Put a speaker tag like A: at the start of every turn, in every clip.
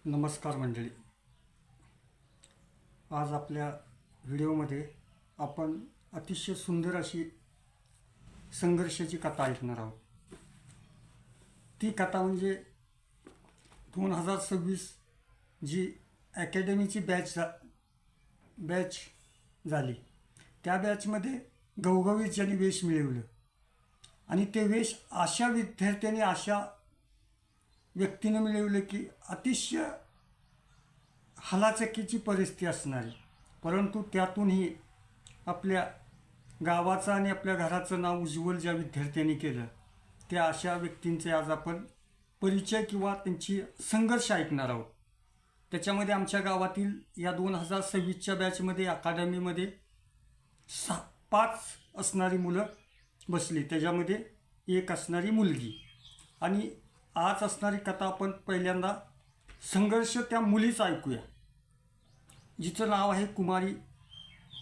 A: नमस्कार मंडळी. आज आपल्या व्हिडिओमध्ये आपण अतिशय सुंदर अशी संघर्षाची कथा ऐकणार आहोत. ती कथा म्हणजे 2026 जी अकॅडमीची बॅच झाली, त्या बॅचमध्ये घवघवीत ज्यांनी वेश मिळवलं आणि ते वेश अशा विद्यार्थ्यांनी, अशा व्यक्तीने मिळवलं की अतिशय हलाखीची परिस्थिती असणारी, परंतु त्यातूनही आपल्या गावाचं आणि आपल्या घराचं नाव उज्ज्वल ज्या विद्यार्थ्यांनी केलं, त्या अशा व्यक्तींचे आज आपण परिचय किंवा त्यांची संघर्ष ऐकणार आहोत. त्याच्यामध्ये आमच्या गावातील या 2026च्या बॅचमध्ये अकादमीमध्ये 5 असणारी मुलं बसली, त्याच्यामध्ये एक असणारी मुलगी. आणि आज असणारी कथा आपण पहिल्यांदा संघर्ष त्या मुलीचं ऐकूया, जिचं नाव आहे कुमारी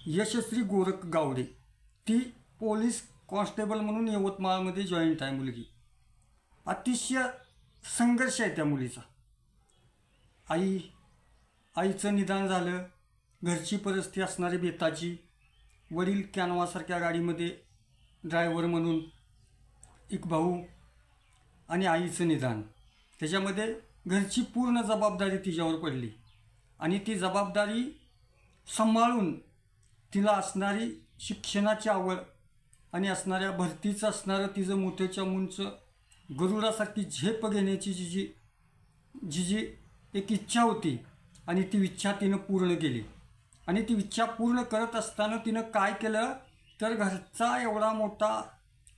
A: यशश्री गोरख गावडे. ती पोलीस कॉन्स्टेबल म्हणून यवतमाळमध्ये जॉईंट आहे मुलगी. अतिशय संघर्ष आहे त्या मुलीचा. आईचं निधन झालं, घरची परिस्थिती असणारी बेताची, वडील कॅनवासारख्या गाडीमध्ये ड्रायव्हर म्हणून, एक भाऊ आणि आईचं निधन. त्याच्यामध्ये घरची पूर्ण जबाबदारी तिच्यावर पडली आणि ती जबाबदारी सांभाळून तिला असणारी शिक्षणाची आवड आणि असणाऱ्या भरतीचं असणारं तिचं मोठ्याच्या मुंचं गरुडासारखी झेप घेण्याची जी एक इच्छा होती, आणि ती इच्छा तिनं पूर्ण केली. आणि ती इच्छा पूर्ण करत असताना तिनं काय केलं तर घरचा एवढा मोठा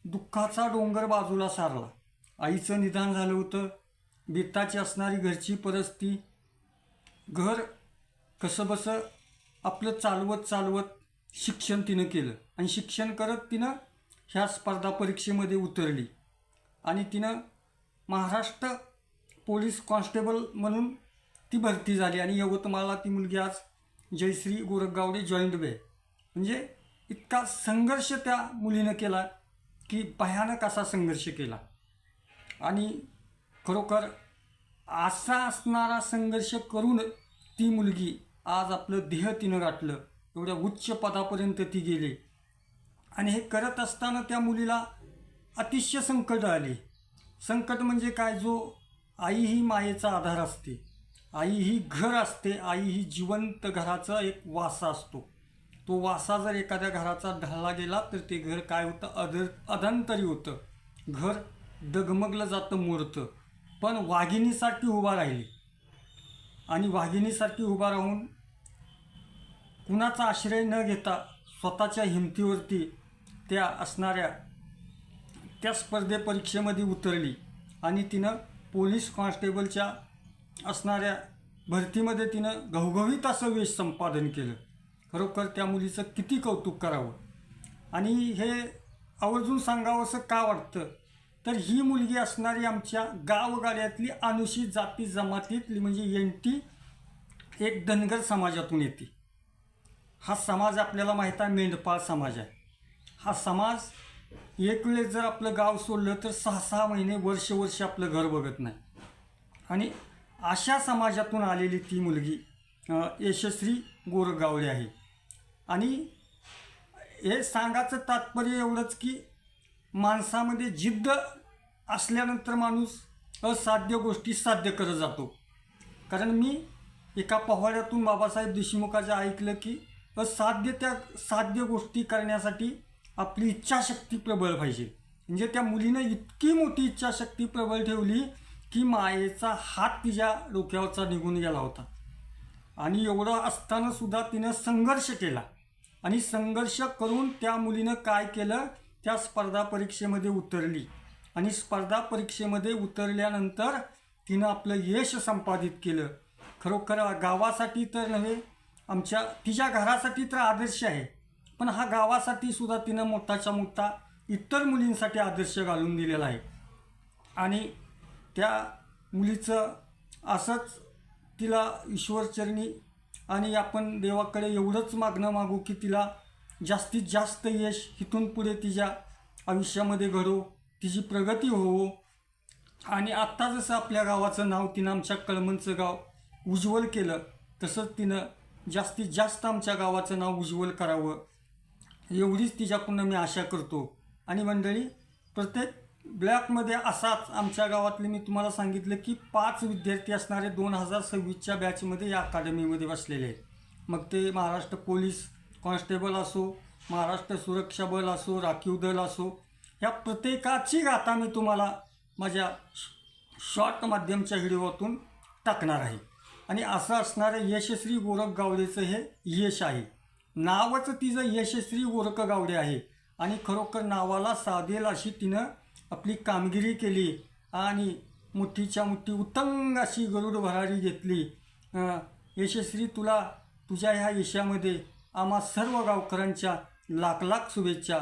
A: दुःखाचा डोंगर बाजूला सारला. आईचं निधन झालं होतं, बेताची असणारी घरची परिस्थिती, घर कसंबसं आपलं चालवत शिक्षण तिनं केलं आणि शिक्षण करत तिनं ह्या स्पर्धा परीक्षेमध्ये उतरली आणि तिनं महाराष्ट्र पोलीस कॉन्स्टेबल म्हणून ती भरती झाली. आणि यवतमाळला ती मुलगी आज जयश्री गोरख गावडे जॉईंट बे. म्हणजे इतका संघर्ष त्या मुलीनं केला की भयानक असा संघर्ष केला. आणि खरोखर असा असणारा संघर्ष करून ती मुलगी आज आपलं ध्येय तिनं गाठलं, एवढ्या उच्च पदापर्यंत ती गेली. आणि हे करत असताना त्या मुलीला अतिशय संकट आले. संकट म्हणजे काय, जो आई ही मायेचा आधार असते, आई ही घर असते, आई ही जिवंत घराचा एक वासा असतो. तो वासा जर एखाद्या घराचा ढळला गेला तर ते घर काय होतं, अधांतरी होतं, घर डगमगलं जातं, मोडतं. पण वाघिणीसारखी उभा राहिली आणि वाघिणीसारखी उभा राहून कुणाचा आश्रय न घेता स्वतःच्या हिमतीवरती त्या असणाऱ्या त्या स्पर्धे परीक्षेमध्ये उतरली आणि तिनं पोलीस कॉन्स्टेबलच्या असणाऱ्या भरतीमध्ये तिनं घवघवीत असं यश संपादन केलं. खरोखर त्या मुलीचं किती कौतुक करावं. आणि हे आवर्जून सांगावं असं का वाटतं तर ही मुलगी असणारी आमच्या गावगाड्यातली अनुसूचित जाती जमातीतली, म्हणजे एनटी, एक धनगर समाजातून येते. हा समाज आपल्याला माहीत आहे, मेंढपाळ समाज आहे. हा समाज एक वेळेस जर आपलं गाव सोडलं तर 6-6 महिने, वर्ष आपलं घर बघत नाही. आणि अशा समाजातून आलेली ती मुलगी यशश्री गोरख गावडे आहे. आणि हे सांगायचं तात्पर्य एवढंच की माणसामध्ये जिद्द असल्यानंतर माणूस असाध्य गोष्टी साध्य करत जातो. कारण मी एका पोवाड्यातून बाबासाहेब देशमुखाचं ऐकलं की साध्य गोष्टी करण्यासाठी आपली इच्छाशक्ती प्रबळ पाहिजे. म्हणजे त्या मुलीनं इतकी मोठी इच्छाशक्ती प्रबळ ठेवली की मायेचा हात तिच्या डोक्यावरचा निघून गेला होता. आणि एवढं असताना सुद्धा तिनं संघर्ष केला. आणि संघर्ष करून त्या मुलीनं काय केलं, त्या स्पर्धा परीक्षेमध्ये उतरली. आणि स्पर्धा परीक्षेमध्ये उतरल्यानंतर तिनं आपलं यश संपादित केलं. खरोखर गावासाठी तर नव्हे, तिच्या घरासाठी तर आदर्श आहे, पण हा गावासाठी सुद्धा तिनं मोठाच्या मोठा इतर मुलींसाठी आदर्श घालून दिलेला आहे. आणि त्या मुलीचं असंच तिला ईश्वरचरणी आणि आपण देवाकडे एवढंच मागू की तिला जास्तीत जास्त यश इथून पुढे तिच्या आयुष्यामध्ये घडो, तिची प्रगती होवो. आणि आत्ता जसं आपल्या गावाचं नाव तिनं, आमच्या कळमनचं गाव उज्ज्वल केलं तसंच तिनं जास्तीत जास्त आमच्या गावाचं नाव उज्ज्वल करावं एवढीच तिच्याकडून मी आशा करतो. आणि मंडळी, प्रत्येक ब्लॉकमध्ये असाच आमच्या गावातले मी तुम्हाला सांगितलं की 5 विद्यार्थी असणारे 2026च्या बॅचमध्ये या अकादमीमध्ये बसलेले आहेत. मग ते महाराष्ट्र पोलीस कॉन्स्टेबल असो, महाराष्ट्र सुरक्षा बल असो, राखीव दल असो, ह्या प्रत्येकाची गाथा मी तुम्हाला माझ्या शॉर्ट माध्यमच्या व्हिडिओतून टाकणार आहे. आणि असं असणारं यशश्री गोरख गावडेचं हे यश आहे. नावच तिचं यशश्री गोरख गावडे आहे आणि खरोखर नावाला साधेल अशी तिनं आपली कामगिरी केली आणि मुठीच्या मुठी उत्तंग अशी गरुड भरारी घेतली. यशश्री, तुला तुझ्या ह्या यशामध्ये आम्हा सर्व गावकऱ्यांच्या लाख लाख शुभेच्छा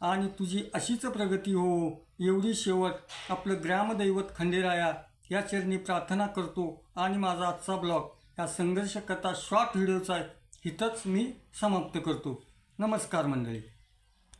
A: आणि तुझी अशीच प्रगती हो एवढी शेवट आपलं ग्रामदैवत खंडेराया या चरणी प्रार्थना करतो. आणि माझा आजचा ब्लॉग या संघर्ष कथा शॉर्ट व्हिडिओचा इथंच मी समाप्त करतो. नमस्कार मंडळी.